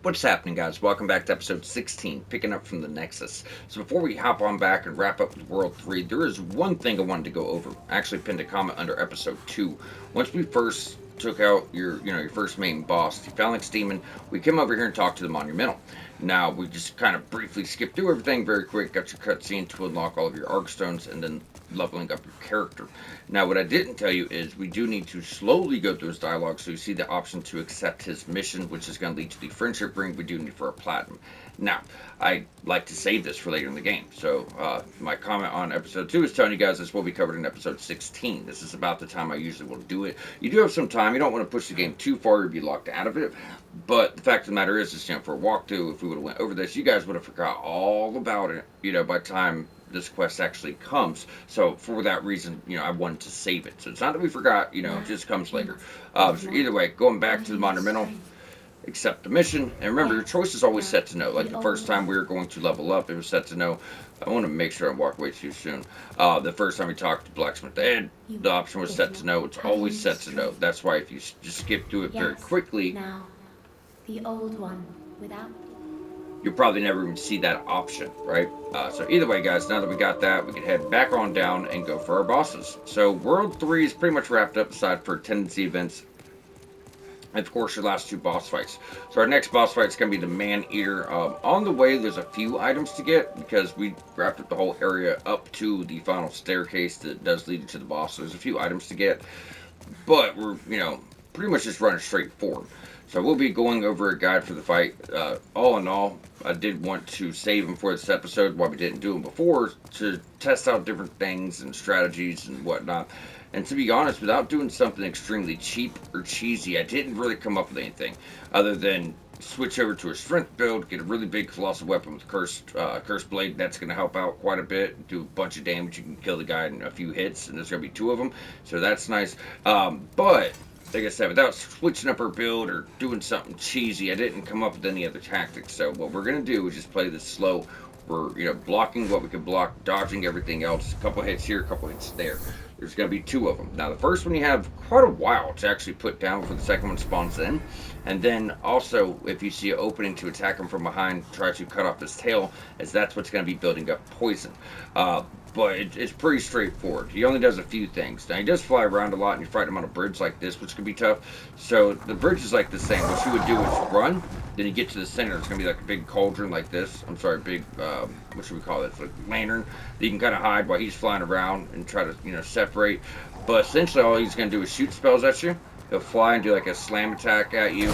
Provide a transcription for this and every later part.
What's happening, guys? Welcome back to episode 16, picking up from the Nexus. So before we hop on back and wrap up with World 3, there is one thing I wanted to go over. I actually pinned a comment under episode 2. Once we first took out your first main boss, the Phalanx Demon, we came over here and talked to the Monumental. Now, we just kind of briefly skipped through everything very quick, got your cutscene to unlock all of your Arc Stones, and then leveling up your character. Now, what I didn't tell you is we do need to slowly go through his dialogue, so you see the option to accept his mission, which is going to lead to the friendship ring we do need for a platinum. Now, I like to save this for later in the game, so my comment on episode 2 is telling you guys this will be covered in episode 16. This is about the time I usually will do it. You do have some time, you don't want to push the game too far, you'll be locked out of it, but the fact of the matter is, for a walkthrough, if we would have went over this, you guys would have forgot all about it, by the time this quest actually comes. So for that reason, I wanted to save it. So it's not that we forgot, it just comes later. So either way, going back to the Monumental, accept the mission. And remember, your choice is always set to no. Like the first time we were going to level up, it was set to no. I want to make sure I walk away too soon. The first time we talked to Blacksmith Ed, the option was set to no. It's always set to no. That's why if you just skip through it very quickly, now the old one without. You'll probably never even see that option, right? So either way, guys, now that we got that, we can head back on down and go for our bosses. So World 3 is pretty much wrapped up aside for tendency events. And of course, your last two boss fights. So our next boss fight is going to be the Maneater. On the way, there's a few items to get because we wrapped up the whole area up to the final staircase that does lead you to the boss. So there's a few items to get. But we're, pretty much just running straight forward. So we'll be going over a guide for the fight. All in all, I did want to save them for this episode while we didn't do them before to test out different things and strategies and whatnot. And to be honest, without doing something extremely cheap or cheesy, I didn't really come up with anything other than switch over to a strength build, get a really big colossal weapon with cursed blade. That's going to help out quite a bit. Do a bunch of damage. You can kill the guy in a few hits, and there's going to be two of them, so that's nice. But like I said, without switching up our build or doing something cheesy, I didn't come up with any other tactics. So what we're going to do is just play this slow. We're blocking what we can block, dodging everything else. A couple hits here, a couple hits there. There's going to be two of them. Now, the first one you have quite a while to actually put down before the second one spawns in. And then also, if you see an opening to attack him from behind, try to cut off his tail, as that's what's going to be building up poison. But it's pretty straightforward. He only does a few things. Now, he does fly around a lot, and you fight him on a bridge like this, which can be tough. So the bridge is like the same. What you would do is run, then you get to the center. It's going to be like a big cauldron like this. I'm sorry, big, what should we call it? It's like a lantern that you can kind of hide while he's flying around and try to, separate. But essentially, all he's going to do is shoot spells at you. He'll fly and do like a slam attack at you.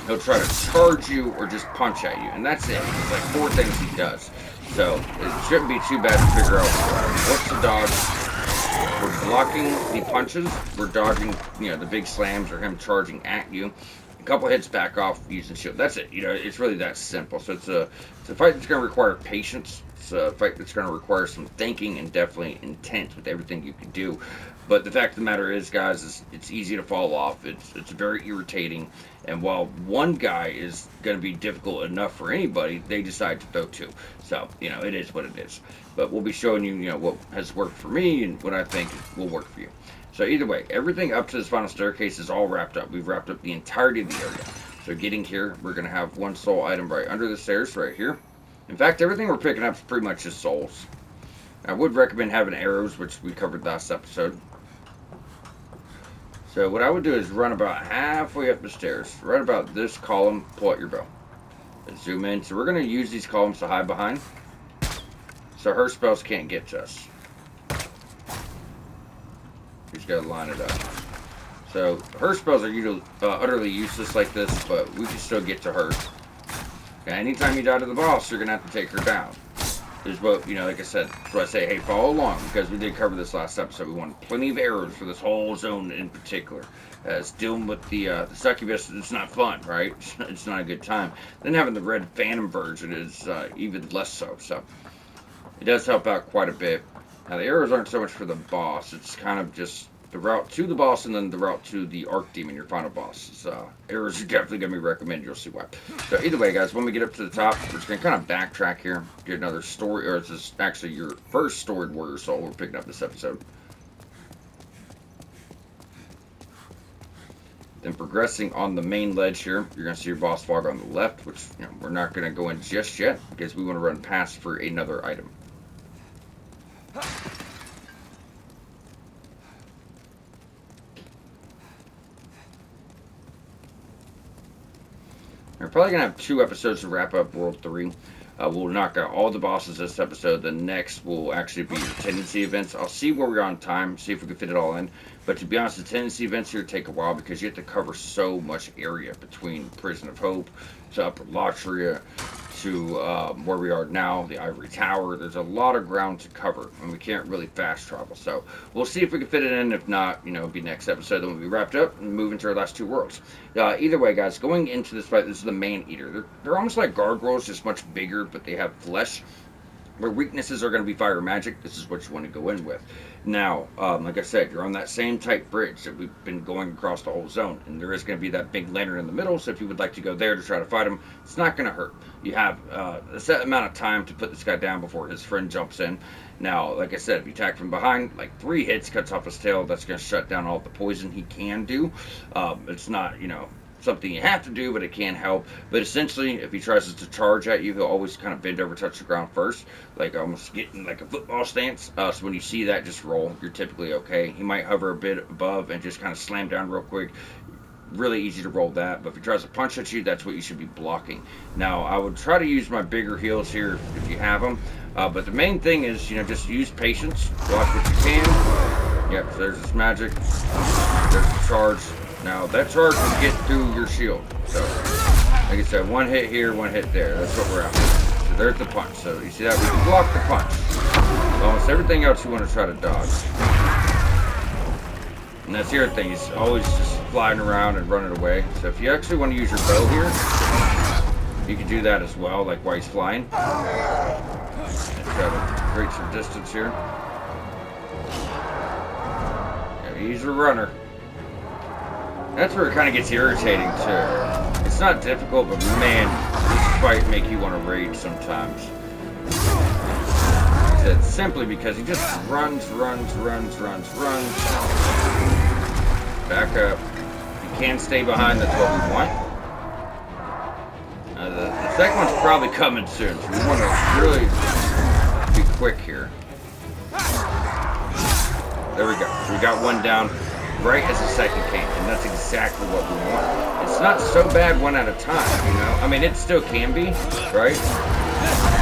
He'll try to charge you or just punch at you. And that's it. It's like four things he does. So it shouldn't be too bad to figure out what's the dodge. We're blocking the punches. We're dodging, the big slams or him charging at you. A couple hits back off using shield. That's it. It's really that simple. So it's a fight that's going to require patience. It's a fight that's going to require some thinking and definitely intent with everything you can do. But the fact of the matter is, guys, is it's easy to fall off. It's very irritating. And while one guy is going to be difficult enough for anybody, they decide to throw two. So, it is what it is. But we'll be showing you, what has worked for me and what I think will work for you. So either way, everything up to this final staircase is all wrapped up. We've wrapped up the entirety of the area. So getting here, we're going to have one soul item right under the stairs right here. In fact, everything we're picking up is pretty much just souls. I would recommend having arrows, which we covered last episode. So what I would do is run about halfway up the stairs, right about this column, pull out your bow. And zoom in. So we're going to use these columns to hide behind, so her spells can't get to us. We just got to line it up. So her spells are usually utterly useless like this, but we can still get to her. Okay, anytime you die to the boss, you're going to have to take her down. Is what, like I said, so I say, hey, follow along, because we did cover this last episode. We wanted plenty of arrows for this whole zone in particular. As dealing with the succubus, it's not fun, right? It's not a good time. Then having the red phantom version is even less so. So it does help out quite a bit. Now, the arrows aren't so much for the boss. It's kind of just the route to the boss and then the route to the Arc Demon, your final boss. Arrows are definitely going to be recommended. You'll see why. So either way, guys, when we get up to the top, we're just going to kind of backtrack here. Get another story, or this is actually your first stored warrior soul we're picking up this episode. Then progressing on the main ledge here, you're going to see your boss fog on the left, which we're not going to go in just yet because we want to run past for another item. We're probably going to have 2 episodes to wrap up World 3. We'll knock out all the bosses this episode. The next will actually be your tendency events. I'll see where we are on time, see if we can fit it all in. But to be honest, the tendency events here take a while because you have to cover so much area between Prison of Hope to Upper Latria to where we are now, the Ivory Tower. There's a lot of ground to cover, and we can't really fast travel. So we'll see if we can fit it in. If not, it'll be next episode. Then we'll be wrapped up and move into our last 2 worlds. Either way, guys, going into this fight, this is the maneater. They're almost like gargoyles, just much bigger, but they have flesh. Their weaknesses are going to be fire magic. This is what you want to go in with. Now, like I said, you're on that same tight bridge that we've been going across the whole zone. And there is going to be that big lantern in the middle. So if you would like to go there to try to fight him, it's not going to hurt. You have a set amount of time to put this guy down before his friend jumps in. Now, like I said, if you attack from behind, like 3 hits cuts off his tail. That's going to shut down all the poison he can do. It's not, something you have to do, but it can help. But essentially, if he tries to charge at you, he'll always kind of bend over, touch the ground first, like almost getting like a football stance. So when you see that, just roll. You're typically okay. He might hover a bit above and just kind of slam down real quick. Really easy to roll that. But if he tries to punch at you, that's what you should be blocking. Now, I would try to use my bigger heals here if you have them. But the main thing is, just use patience. Block what you can. Yep, so there's this magic. There's the charge. Now, that charge will get through your shield. So, like I said, 1 hit here, 1 hit there. That's what we're after. So there's the punch. So you see that? We can block the punch. Almost everything else you want to try to dodge. And that's the other thing. He's always just flying around and running away. So if you actually want to use your bow here, you can do that as well, like while he's flying. And try to create some distance here. Yeah, he's a runner. That's where it kind of gets irritating too. It's not difficult, but man, this fight make you want to rage sometimes. It's simply because he just runs. Back up. You can stay behind, that's what we want. The second one's probably coming soon, so we want to really be quick here. There we go. So we got 1 down. Right as the second came, and that's exactly what we want. It's not so bad 1 at a time, I mean, it still can be, right?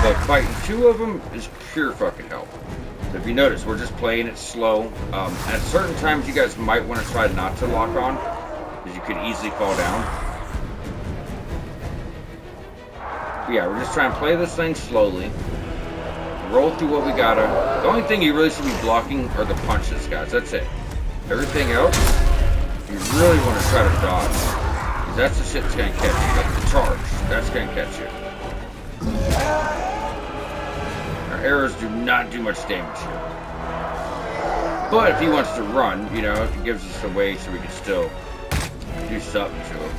But fighting 2 of them is pure fucking help. So if you notice, we're just playing it slow. At certain times, you guys might want to try not to lock on, because you could easily fall down. But yeah, we're just trying to play this thing slowly. Roll through what we gotta. The only thing you really should be blocking are the punches, guys. That's it. Everything else, you really want to try to dodge. Because that's the shit that's going to catch you. Like the charge. That's going to catch you. Our arrows do not do much damage here. But if he wants to run, it gives us a way so we can still do something to him.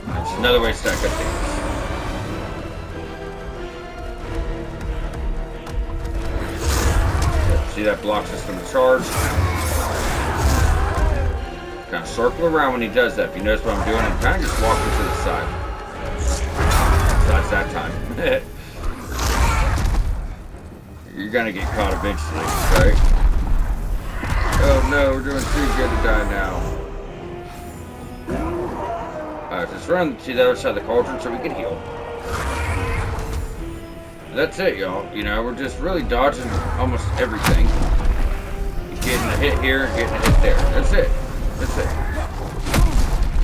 That's another way to stack up damage. See, that blocks us from the charge. Kind of circle around when he does that. If you notice what I'm doing, I'm kind of just walking to the side. Besides that time. You're gonna get caught eventually, right? Oh no, we're doing too good to die now. Alright, just run to the other side of the cauldron so we can heal. That's it, y'all. We're just really dodging almost everything. Getting a hit here, getting a hit there. That's it.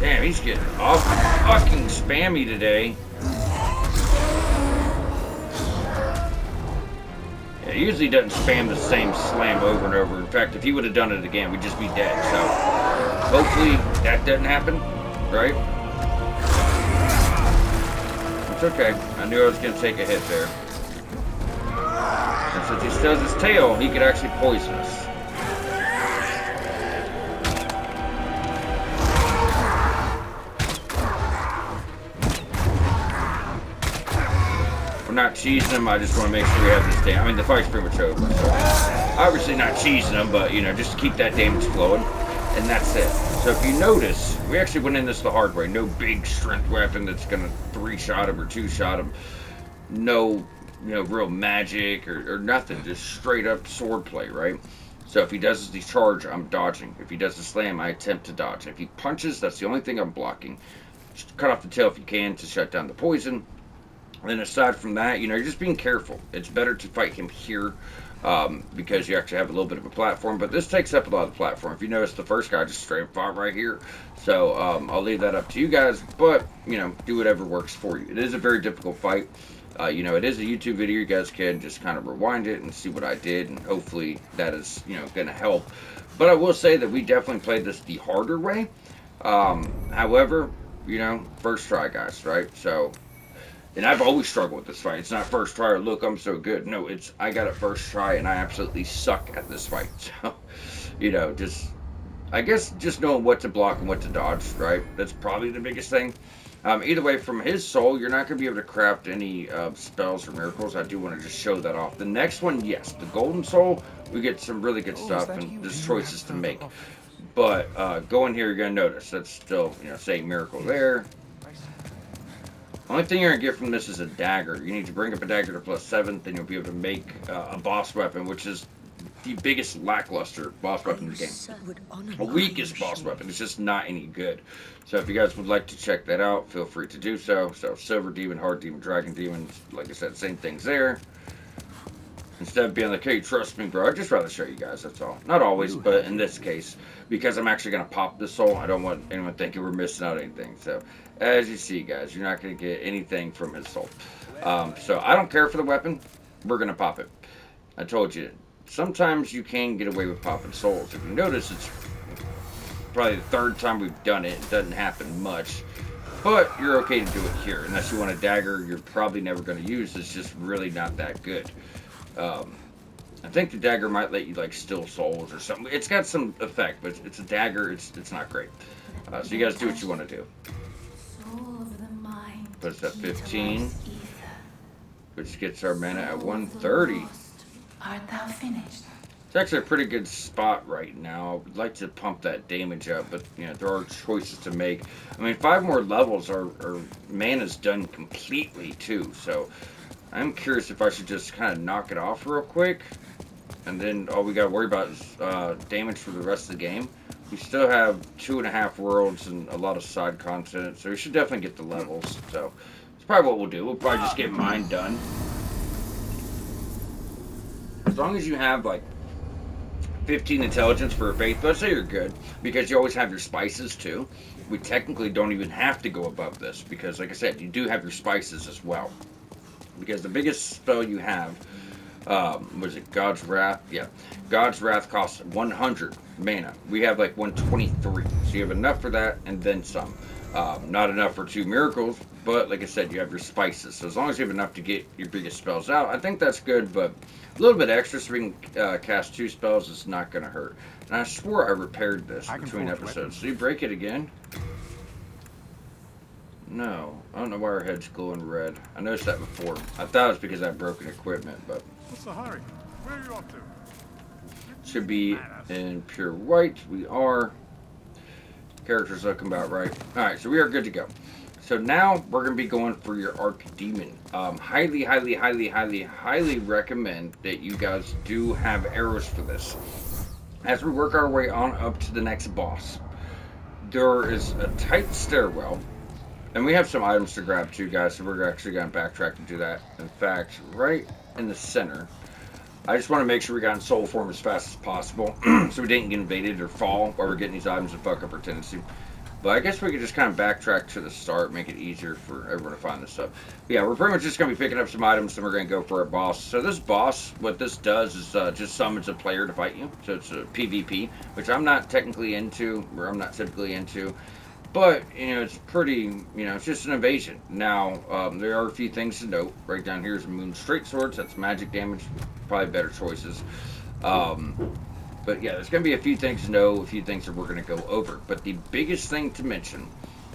Damn, he's getting awful fucking spammy today. Yeah, he usually doesn't spam the same slam over and over. In fact, if he would have done it again, we'd just be dead. So, hopefully that doesn't happen, right? It's okay. I knew I was going to take a hit there. And since he still has his tail, he could actually poison us. We're not cheesing him, I just want to make sure we have this down. I mean, the fight's pretty much over. So. Obviously not cheesing them, but, you know, just to keep that damage flowing. And that's it. So if you notice, we actually went in this the hard way. No big strength weapon that's going to 3-shot him or 2-shot him. No, you know, real magic or nothing. Just straight up sword play, right? So if he does his charge, I'm dodging. If he does the slam, I attempt to dodge. If he punches, that's the only thing I'm blocking. Just cut off the tail if you can to shut down the poison. And then aside from that, you know, you're just being careful. It's better to fight him here because you actually have a little bit of a platform. But this takes up a lot of the platform. If you notice, the first guy just straight fought right here. So I'll leave that up to you guys. But, you know, do whatever works for you. It is a very difficult fight. You know, it is a YouTube video. You guys can just kind of rewind it and see what I did. And hopefully that is, you know, going to help. But I will say that we definitely played this the harder way. However, you know, first try, guys, right? So... And I've always struggled with this fight. It's not first try or look, I'm so good. No, it's I got it first try and I absolutely suck at this fight. So, you know, I guess just knowing what to block and what to dodge, right? That's probably the biggest thing. Either way, from his soul, you're not going to be able to craft any spells or miracles. I do want to just show that off. The next one, yes, the golden soul, we get some really good stuff and there's choices to make. But going here, you're going to notice that's still, you know, saying miracle there. Only thing you're going to get from this is a dagger. You need to bring up a dagger to +7, then you'll be able to make a boss weapon, which is the biggest lackluster boss weapon in the game. A weakest boss weapon. It's just not any good. So if you guys would like to check that out, feel free to do so. So Silver Demon, Hard Demon, Dragon Demon, like I said, same things there. Instead of being like, hey, trust me, bro, I'd just rather show you guys, that's all. Not always, but in this case, because I'm actually going to pop this soul, I don't want anyone thinking we're missing out on anything. So, as you see, guys, you're not going to get anything from his soul. So, I don't care for the weapon. We're going to pop it. I told you, sometimes you can get away with popping souls. If you notice, it's probably the third time we've done it. It doesn't happen much. But you're okay to do it here. Unless you want a dagger you're probably never going to use. It's just really not that good. I think the dagger might let you like steal souls or something. It's got some effect, but it's a dagger. It's not great. So you guys do what you want to do. Put us at 15, which gets our mana at 130. Art thou finished? It's actually a pretty good spot right now. I would like to pump that damage up, but you know there are choices to make. I mean, 5 more levels, our mana's done completely too. So. I'm curious if I should just kind of knock it off real quick. And then all we got to worry about is damage for the rest of the game. We still have 2.5 worlds and a lot of side content. So we should definitely get the levels. So it's probably what we'll do. We'll probably just get mine done. As long as you have like 15 intelligence for a faith, let's say you're good. Because you always have your spices too. We technically don't even have to go above this. Because like I said, you do have your spices as well. Because the biggest spell you have, was it God's Wrath? Yeah. God's Wrath costs 100 mana. We have like 123. So you have enough for that and then some. Not enough for 2 miracles, but like I said, you have your spices. So as long as you have enough to get your biggest spells out, I think that's good, but a little bit extra so we can cast 2 spells is not going to hurt. And I swore I repaired this between episodes. So you break it again? No, I don't know why our head's glowing red. I noticed that before. I thought it was because I had broken equipment, but... What's the hurry? Where are you off to? Should be in pure white. We are. Character's looking about right. Alright, so we are good to go. So now we're going to be going for your Archdemon. Highly, highly, highly, highly, highly recommend that you guys do have arrows for this. As we work our way on up to the next boss, there is a tight stairwell. And we have some items to grab too, guys, so we're actually going to backtrack and do that. In fact, right in the center, I just want to make sure we got in soul form as fast as possible, so we didn't get invaded or fall while we're getting these items and fuck up our tendency. But I guess we could just kind of backtrack to the start, make it easier for everyone to find this stuff. But yeah, we're pretty much just going to be picking up some items, and we're going to go for our boss. So this boss, what this does is just summons a player to fight you. So it's a PvP, which I'm not technically into, or I'm not typically into. But, you know, it's pretty, you know, it's just an invasion. Now, there are a few things to note. Right down here is Moon Straight Swords. That's magic damage. Probably better choices. But, yeah, there's going to be a few things to know, a few things that we're going to go over. But the biggest thing to mention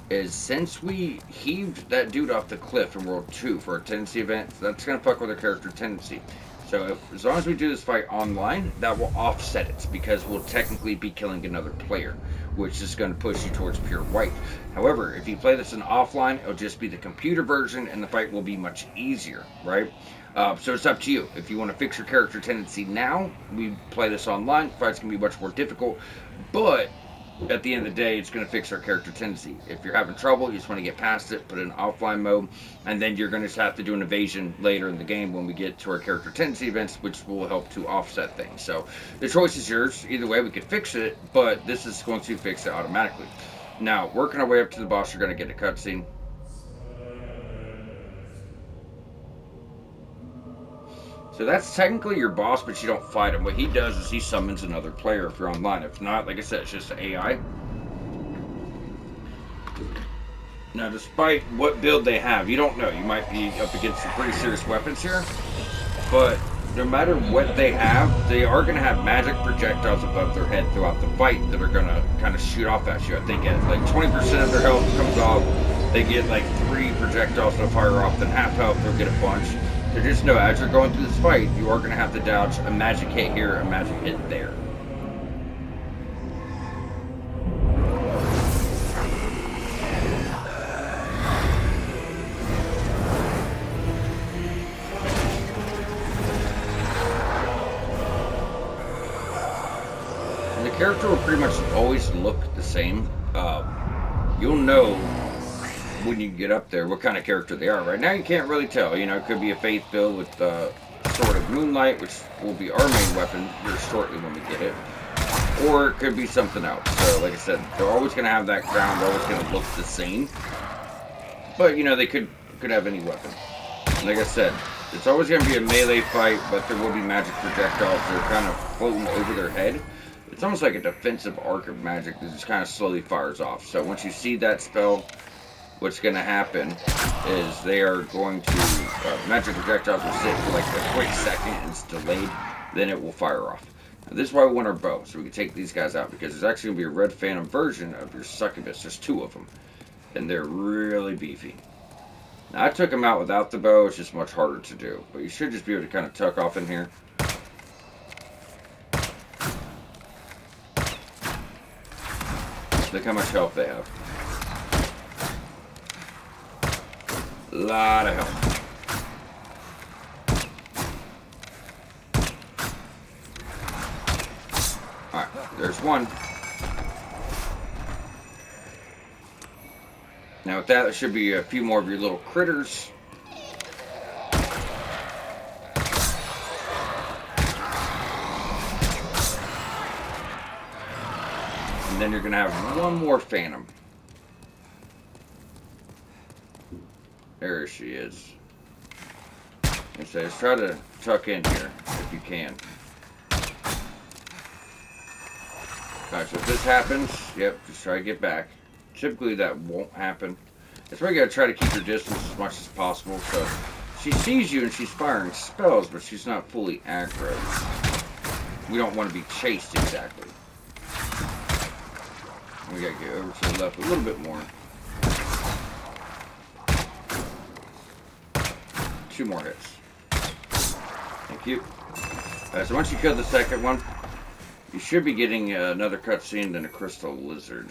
is since we heaved that dude off the cliff in World 2 for a tendency event, that's going to fuck with our character tendency. So as long as we do this fight online, that will offset it because we'll technically be killing another player, which is going to push you towards pure white. However, if you play this in offline, it'll just be the computer version and the fight will be much easier, right? So it's up to you. If you want to fix your character tendency now, we play this online. Fights can be much more difficult, but at the end of the day, it's going to fix our character tendency. If you're having trouble, you just want to get past it, put it in offline mode, and then you're going to have to do an evasion later in the game when we get to our character tendency events, which will help to offset things. So the choice is yours. Either way, we could fix it, but this is going to fix it automatically. Now, working our way up to the boss, you're going to get a cutscene. So that's technically your boss, but you don't fight him. What he does is he summons another player if you're online. If not, like I said, it's just an AI. Now, despite what build they have, you don't know. You might be up against some pretty serious weapons here. But no matter what they have, they are going to have magic projectiles above their head throughout the fight that are going to kind of shoot off at you. I think at like 20% of their health comes off. They get like 3 projectiles to fire off, then half health, they'll get a bunch. So just know, as you're going through this fight, you are going to have to dodge a magic hit here, a magic hit there. And the character will pretty much always look the same. You'll know when you get up there what kind of character they are. Right now you can't really tell. You know, it could be a Faith build with Sword of Moonlight, which will be our main weapon here shortly when we get it. Or it could be something else. So like I said, they're always going to have that crown. They're always going to look the same. But, you know, they could have any weapon. And like I said, it's always going to be a melee fight, but there will be magic projectiles that are kind of floating over their head. It's almost like a defensive arc of magic that just kind of slowly fires off. So once you see that spell, what's going to happen is they are going to, magic projectiles will sit for like a quick second and it's delayed, then it will fire off. Now, this is why we want our bow, so we can take these guys out, because there's actually going to be a red phantom version of your succubus. There's 2 of them, and they're really beefy. Now, I took them out without the bow. It's just much harder to do, but you should just be able to kind of tuck off in here. Look how much health they have. A lot of health. Alright, there's one. Now with that, there should be a few more of your little critters. And then you're going to have one more phantom. There she is. It says try to tuck in here if you can. Alright, so if this happens, yep, just try to get back. Typically that won't happen. That's why you gotta try to keep your distance as much as possible. So she sees you and she's firing spells, but she's not fully aggro. We don't want to be chased exactly. We gotta get over to the left a little bit more. 2 more hits. Thank you. So once you kill the second one, you should be getting another cutscene than a crystal lizard.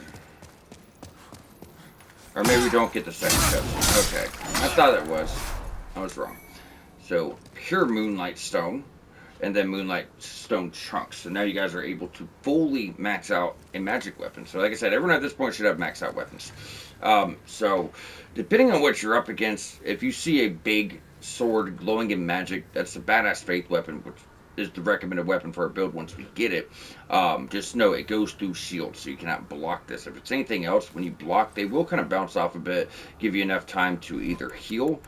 Or maybe we don't get the second cutscene. Okay. I thought it was. I was wrong. So, pure Moonlight Stone, and then Moonlight Stone chunks. So now you guys are able to fully max out a magic weapon. So like I said, everyone at this point should have maxed out weapons. So, depending on what you're up against, if you see a big sword glowing in magic, that's a badass faith weapon, which is the recommended weapon for our build once we get it. Just know it goes through shields, so you cannot block this. If it's anything else, when you block, they will kind of bounce off a bit, give you enough time to either heal,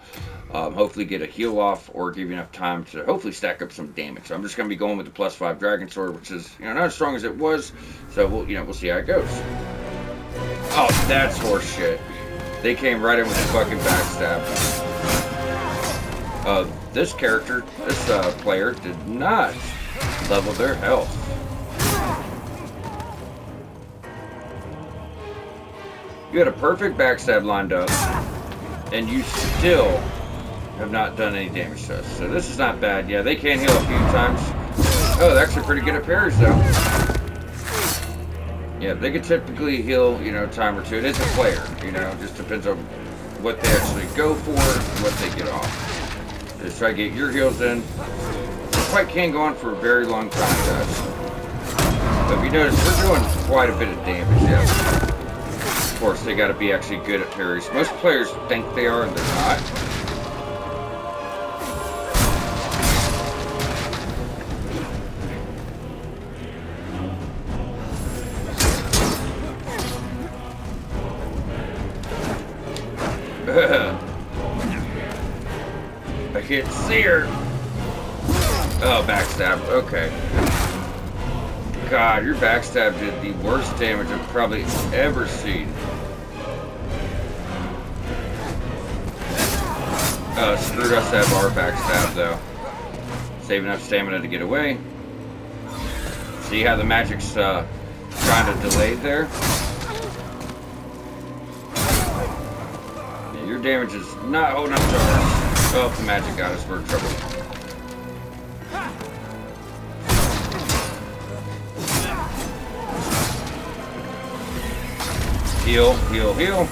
hopefully get a heal off, or give you enough time to hopefully stack up some damage. So I'm just going to be going with the +5 Dragon Sword, which is, you know, not as strong as it was, so we'll see how it goes. Oh, that's horse shit. They came right in with a fucking backstab. This character, this player, did not level their health. You had a perfect backstab lined up, and you still have not done any damage to us. So this is not bad. Yeah, they can heal a few times. Oh, they're actually pretty good at parries, though. Yeah, they can typically heal, you know, a time or two. It is a player, you know, just depends on what they actually go for, what they get off. Just try to get your heals in. This fight can go on for a very long time, guys. But if you notice, we're doing quite a bit of damage, yeah. Of course, they gotta be actually good at parries. Most players think they are, and they're not. I can't see her. Oh, backstab. Okay. God, your backstab did the worst damage I've probably ever seen. Screwed us to have our backstab, though. Save enough stamina to get away. See how the magic's kind of delayed there? Yeah, your damage is not holding up to ours. Oh, the magic got us. We're in trouble. Heal, heal, heal.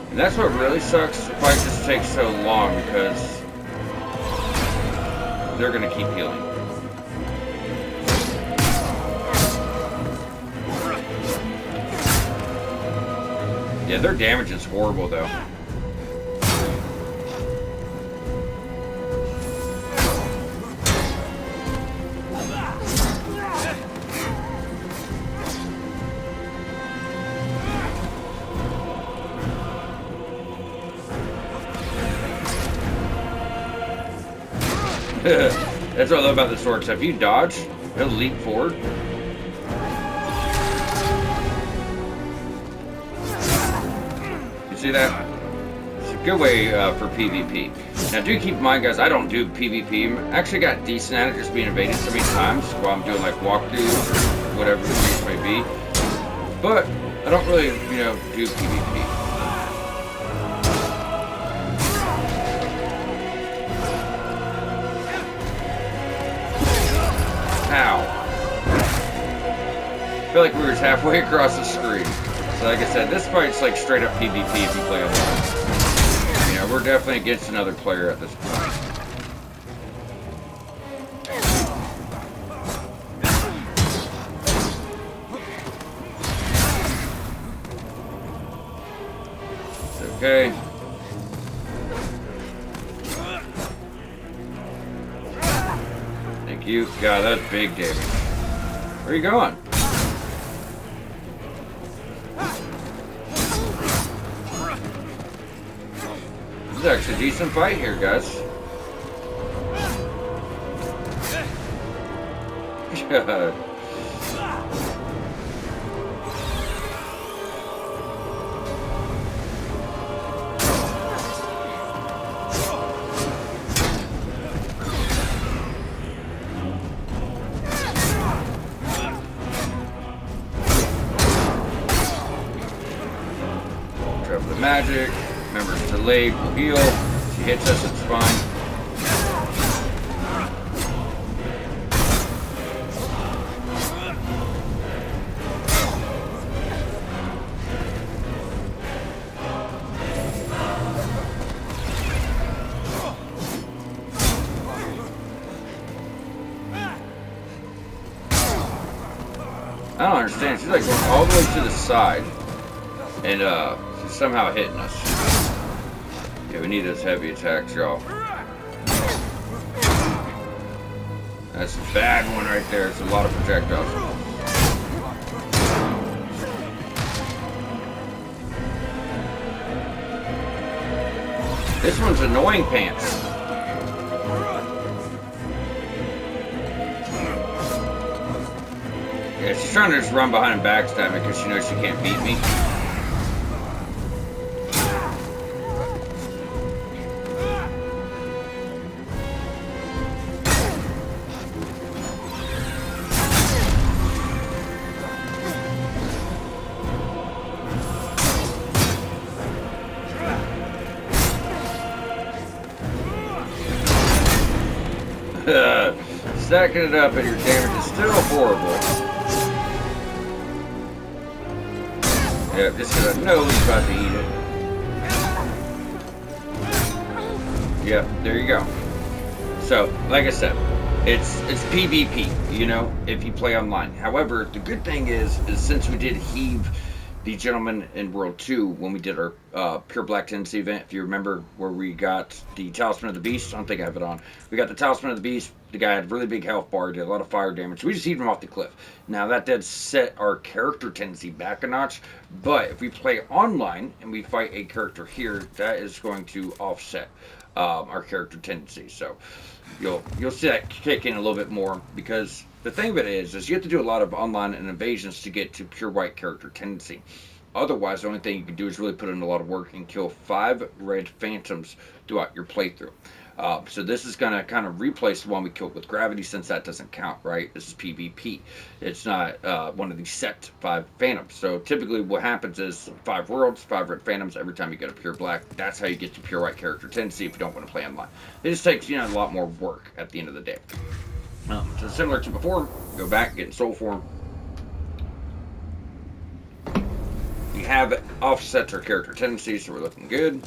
And that's what really sucks. The fight just takes so long because they're gonna keep healing. Yeah, their damage is horrible though. That's what I love about the sword. So if you dodge, it'll leap forward. You see that? It's a good way for PvP. Now do keep in mind, guys, I don't do PvP. I actually got decent at it, just being evaded so many times while I'm doing like walkthroughs or whatever the case may be. But I don't really, you know, do PvP. Ow. I feel like we were just halfway across the screen. So like I said, this fight's like straight up PvP if you play alone. You know, we're definitely against another player at this point. It's okay. You, God, that's big damage. Where are you going? This is actually a decent fight here, guys. God. Magic. Remember, it's delayed. We'll heal. She hits us, it's fine. I don't understand. She's like going all the way to the side. And, somehow hitting us. Yeah, we need those heavy attacks, y'all. That's a bad one right there. It's a lot of projectiles. This one's annoying pants. Yeah, she's trying to just run behind and backstab me because she knows she can't beat me. stacking it up, and your damage is still horrible. Yeah, just because I know he's about to eat it. Yep, there you go. So, like I said, it's PvP, you know, if you play online. However, the good thing is since we did heave the gentleman in World 2 when we did our Pure Black Tendency event, if you remember, where we got the Talisman of the Beast. I don't think I have it on. We got the Talisman of the Beast. The guy had really big health bar, did a lot of fire damage. We just heaved him off the cliff. Now, that did set our character tendency back a notch, but if we play online and we fight a character here, that is going to offset our character tendency. So you'll see that kick in a little bit more, because the thing of it is you have to do a lot of online and invasions to get to pure white character tendency. Otherwise, the only thing you can do is really put in a lot of work and kill 5 red phantoms throughout your playthrough. So this is going to kind of replace the one we killed with gravity, since that doesn't count, right? This is PvP. It's not one of these set 5 phantoms. So typically what happens is 5 worlds, 5 red phantoms every time you get a pure black. That's how you get to pure white character tendency if you don't want to play online. It just takes, you know, a lot more work at the end of the day. So similar to before, go back, get in soul form. We have offset our character tendency, so we're looking good.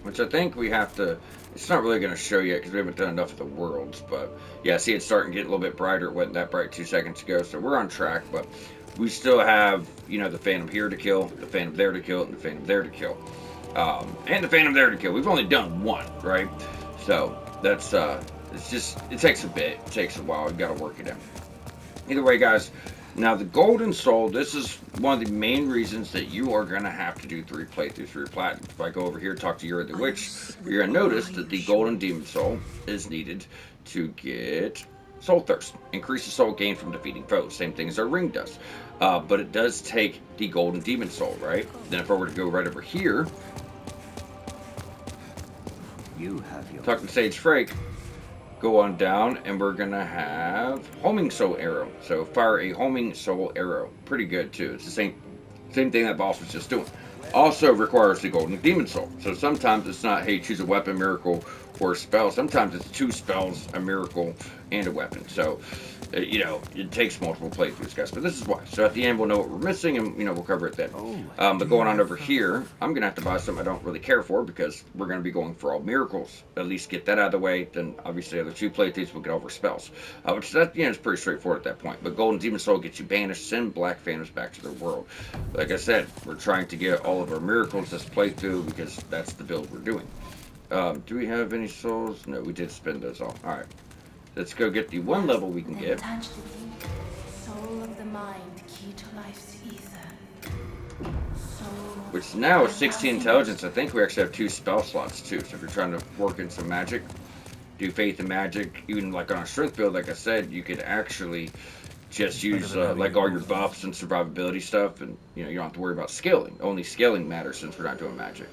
Which I think we have to... It's not really going to show yet because we haven't done enough of the worlds. But yeah, see, it's starting to get a little bit brighter. It wasn't that bright 2 seconds ago, so we're on track. But we still have, you know, the Phantom here to kill, the Phantom there to kill, and the Phantom there to kill. And the Phantom there to kill. We've only done 1, right? So that's... it's just... It takes a bit. It takes a while. We've got to work it in. Either way, guys... Now, the Golden Soul, this is one of the main reasons that you are going to have to do 3 playthroughs for your Platinum. If I go over here and talk to Yuri the Witch, you're going to notice that the Golden Demon Soul is needed to get Soul Thirst. Increase the soul gain from defeating foes. Same thing as our ring does. But it does take the Golden Demon Soul, right? Then if I were to go right over here, talk to Sage Frake, go on down, and we're gonna have Homing Soul Arrow. So fire a Homing Soul Arrow. Pretty good too. It's the same thing that boss was just doing. Also requires the Golden Demon Soul. So sometimes it's not, hey, choose a weapon, miracle, or a spell. Sometimes it's 2 spells, a miracle, and a weapon. So, you know, it takes multiple playthroughs, guys. But this is why. So at the end, we'll know what we're missing, and, you know, we'll cover it then. But going on over here, I'm going to have to buy something I don't really care for, because we're going to be going for all miracles. At least get that out of the way. Then, obviously, the other 2 playthroughs will get over spells. Which, that, you know, is pretty straightforward at that point. But Golden Demon Soul gets you banished, send Black Phantoms back to their world. Like I said, we're trying to get all of our miracles this playthrough, because that's the build we're doing. Do we have any souls? No, we did spend those all. Alright. Let's go get the 1 level we can get. Soul of the mind, key to life's ether. Which now is 60 intelligence. I think we actually have 2 spell slots too. So if you're trying to work in some magic, do faith and magic, even like on a strength build, like I said, you could actually just use like all your buffs and survivability stuff, and you know, you don't have to worry about scaling. Only scaling matters since we're not doing magic.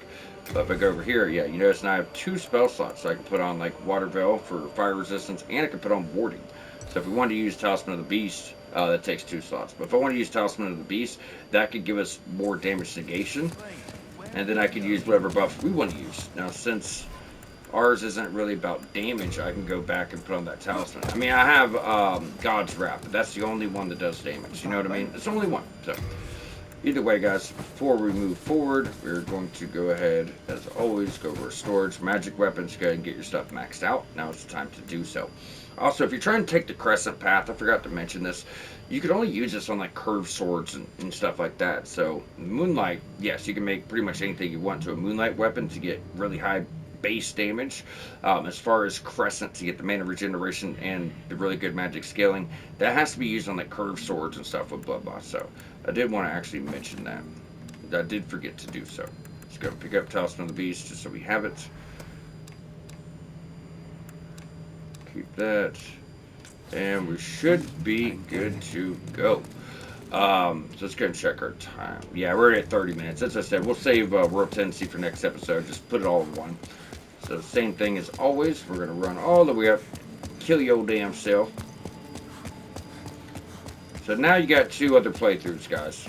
But if I go over here, yeah, you notice now I have 2 spell slots. So I can put on like Water Veil for fire resistance, and I can put on warding. So if we wanted to use Talisman of the Beast, that takes 2 slots. But if I want to use Talisman of the Beast, that could give us more damage negation, and then I could use whatever buffs we want to use. Now, since ours isn't really about damage, I can go back and put on that Talisman. I mean, I have God's Wrath, but that's the only one that does damage. You know what I mean? It's the only one. So either way, guys, before we move forward, we're going to go ahead, as always, go over storage, magic weapons, go ahead and get your stuff maxed out. Now it's time to do so. Also, if you're trying to take the Crescent Path, I forgot to mention this, you can only use this on like curved swords and stuff like that. So Moonlight, yes, you can make pretty much anything you want to a Moonlight weapon to get really high base damage. As far as Crescent to get the mana regeneration and the really good magic scaling, that has to be used on like curved swords and stuff with Bloodboss. So I did want to actually mention that. I did forget to do so. Let's go pick up Talisman of the Beast just so we have it. Keep that. And we should be good to go. So let's go and check our time. Yeah, we're at 30 minutes. As I said, we'll save World Tendency for next episode. Just put it all in one. So same thing as always. We're going to run all the way up. Kill your damn self. So now you got 2 other playthroughs, guys.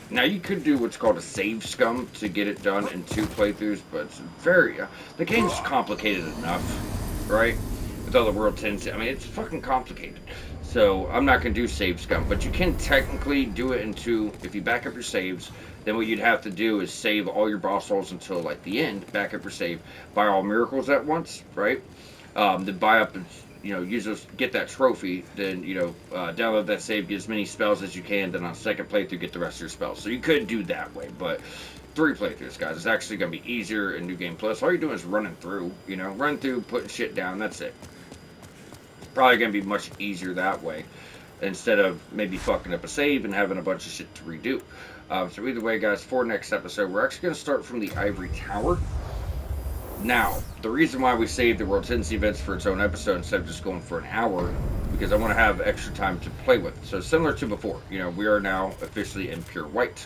Now you could do what's called a save scum to get it done in 2 playthroughs, but it's very... the game's complicated enough, right? with other world tendency. I mean, it's fucking complicated. So I'm not gonna do save scum, but you can technically do it into, if you back up your saves, then what you'd have to do is save all your boss rolls until like the end, back up your save, buy all miracles at once, right? Then buy up and use those, get that trophy, then download that save, get as many spells as you can, then on second playthrough get the rest of your spells. So you could do that way, but 3 playthroughs, guys, it's actually gonna be easier in New Game Plus. All you're doing is running through, run through, putting shit down. That's it. Probably gonna be much easier that way, instead of maybe fucking up a save and having a bunch of shit to redo. So either way, guys, for next episode, we're actually gonna start from the Ivory Tower. Now, the reason why we saved the World Tendency events for its own episode instead of just going for an hour, because I want to have extra time to play with. So similar to before, we are now officially in pure white.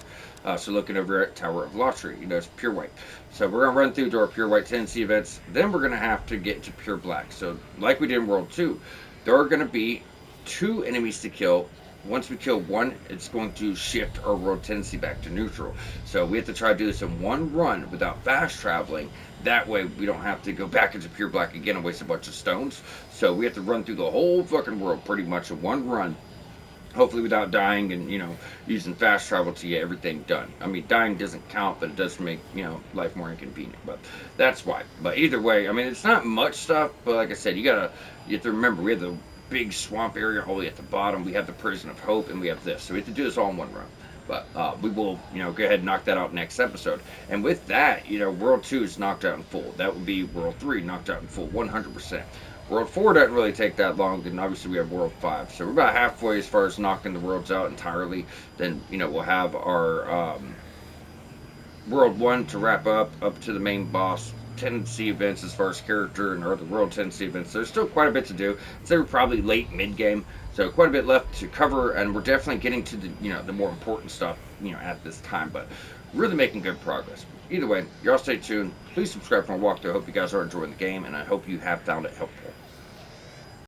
So looking over at Tower of Lottery, it's pure white. So we're going to run through our pure white tendency events. Then we're going to have to get to pure black. So like we did in World 2, there are going to be 2 enemies to kill. Once we kill one, it's going to shift our world tendency back to neutral. So we have to try to do this in one run without fast traveling. That way we don't have to go back into pure black again and waste a bunch of stones. So we have to run through the whole fucking world pretty much in one run. Hopefully without dying and, using fast travel to get everything done. I mean, dying doesn't count, but it does make, life more inconvenient. But that's why. But either way, I mean, it's not much stuff, but like I said, you have to remember, we have the big swamp area all the way at the bottom. We have the Prison of Hope, and we have this. So we have to do this all in one run. But we will, go ahead and knock that out next episode. And with that, World 2 is knocked out in full. That would be World 3 knocked out in full, 100%. World 4 doesn't really take that long, then obviously we have World 5. So we're about halfway as far as knocking the worlds out entirely. Then, we'll have our World 1 to wrap up to the main boss. Tendency events as far as character and other world tendency events. There's still quite a bit to do. So we're probably late mid-game. So quite a bit left to cover, and we're definitely getting to the the more important stuff at this time, but really making good progress. Either way, y'all stay tuned. Please subscribe for more walkthrough. I hope you guys are enjoying the game, and I hope you have found it helpful.